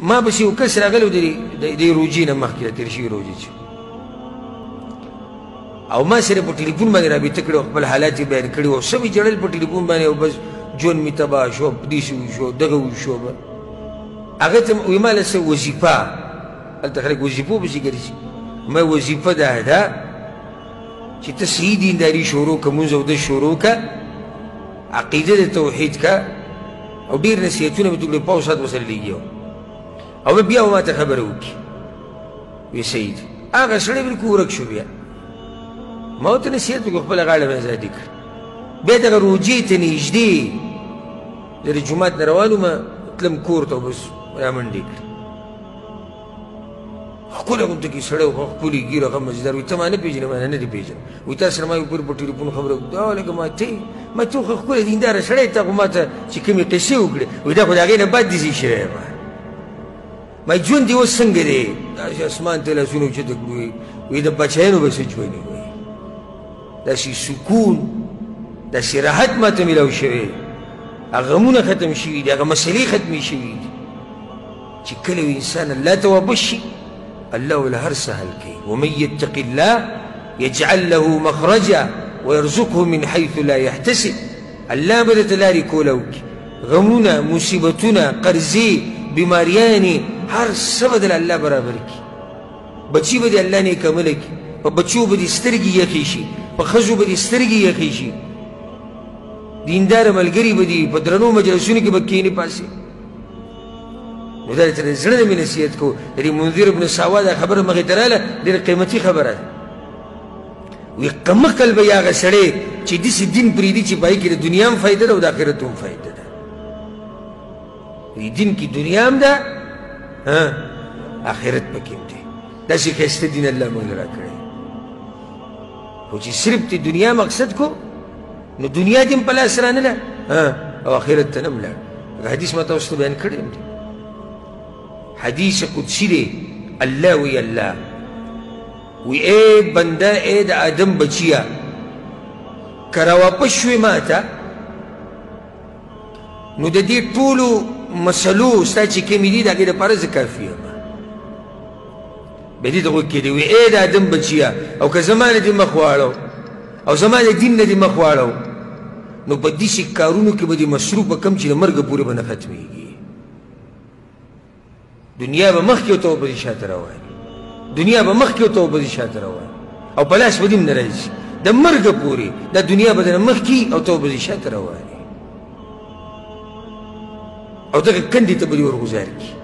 ما پسې یو کس راغلی و د روجې نه مخکې د تېر شوي روجې چې او ما سره په ټلیفون باندې رابطه کړې وه خپل حالات یې بیان کړي وو څه مې جړل په ټلیفون باندې او بس ژوند مې تباه شو داسې وشو دغه وشو هغه ته وایي ما له څه وظیفه هلته خلک وظیفو پسې ګرځي ما وظیفه دا ده چې ته صحیح دینداري شروع که مونځ او ده شروع که عقیده د توحید که او ډېر نصیحتونه مې ته کړي پاو ساعت ورسره لګي او بیا ما ته خبره وکړي وی سید هغه سړی بلکل ورک شو بیا ما ورته نصیحت وکړو خپله غاړه مې ازادي کړه بیا دغه روجې ته نږدې زه د جومات نه روان وم تلم کور ته بس رامنډې کړې ښکلی غوندې کې سړی و ښکلي ګیره هغه مزیدار وایي ته ما نه پېژنې ما نه دې پېژنم وایي تا سره ما یو پورې په ټلیفون خبره وکړه لکه ما ته خو ښکلی دینداره سړی ته خو ما ته چې کومې قصې وکړې وایي دا خو د هغې نه بد دې شوی یم ما ژوند دې اوس څنګه دی داسې اسمان ته لاسونه اوچته کړو وایي د بچیانو به څه ژوند وي داسې سکون داسې راحت ما ته میلاو شوی هغه غمونه ختم شوي دي هغه مسلې ختمې شوي دي چې کله یو انسان الله ته واپس شي الله ول هر سهل کوي ومن يتق الله يجعل له مخرجا ويرزقه من حيث لا يحتسب الله به درته لارې کوله وکړي غمونه مصیبتونه قرضې بیماریانې هر څه به در الله برابر کړي بچي به دې الله نیکمله کړي په بچو به دې سترګې یخې شي په ښځو به دې سترګې یخې شي دینداره ملګري به دي په درنو مجلسونو کې به کښېنې پاسې نو دا درته د زړه نه مې نصیحت کوو د دې منذر ابن ساوا دا خبره مخې ته راغله ډېره قیمتي خبره ده وایي قمقل به یې هغه سړی چې داسې دین پرېږدي چې په هغې کې د دنیا هم فایده ده او د آخرت هم فایده ده دین کې دنیا هم ده آخرت پکې هم دی داسې ښایسته دین الله موږ له راکړی خو چې صرف د دنیا مقصد کو نو دنیا دې هم په لاس رانله او آخرت ته نه هم لاړ حدیث ما تاسو ته بیان کړی یم دی حدیث قدسی دی الله وی الله وی اے بنده اے د آدم بچیا که راواپس شوې ما ته نو د دې ټولو مسلو ستا چې کومې دي د هغې دپاره زه کافي یم بیا دې ته غوږ کېدی وی اے د آدم بچیا او که زما نه دې مخ واړو او زما د دین نه دې مخ واړو نو په داسې کارونو کې به دې مصروفه کم چې د مرګه پورې به نه ختمېږي دنیا به مخکې او ته به دې شاته رواني دنیا به مخکې او ته به دې شاته رواني او په لاس به دې هم نه راځي د مرګه پورې دا دنیا به درنه مخکې او ته به دې شاته رواني او دغه کندې ته به دې ورګزار کړي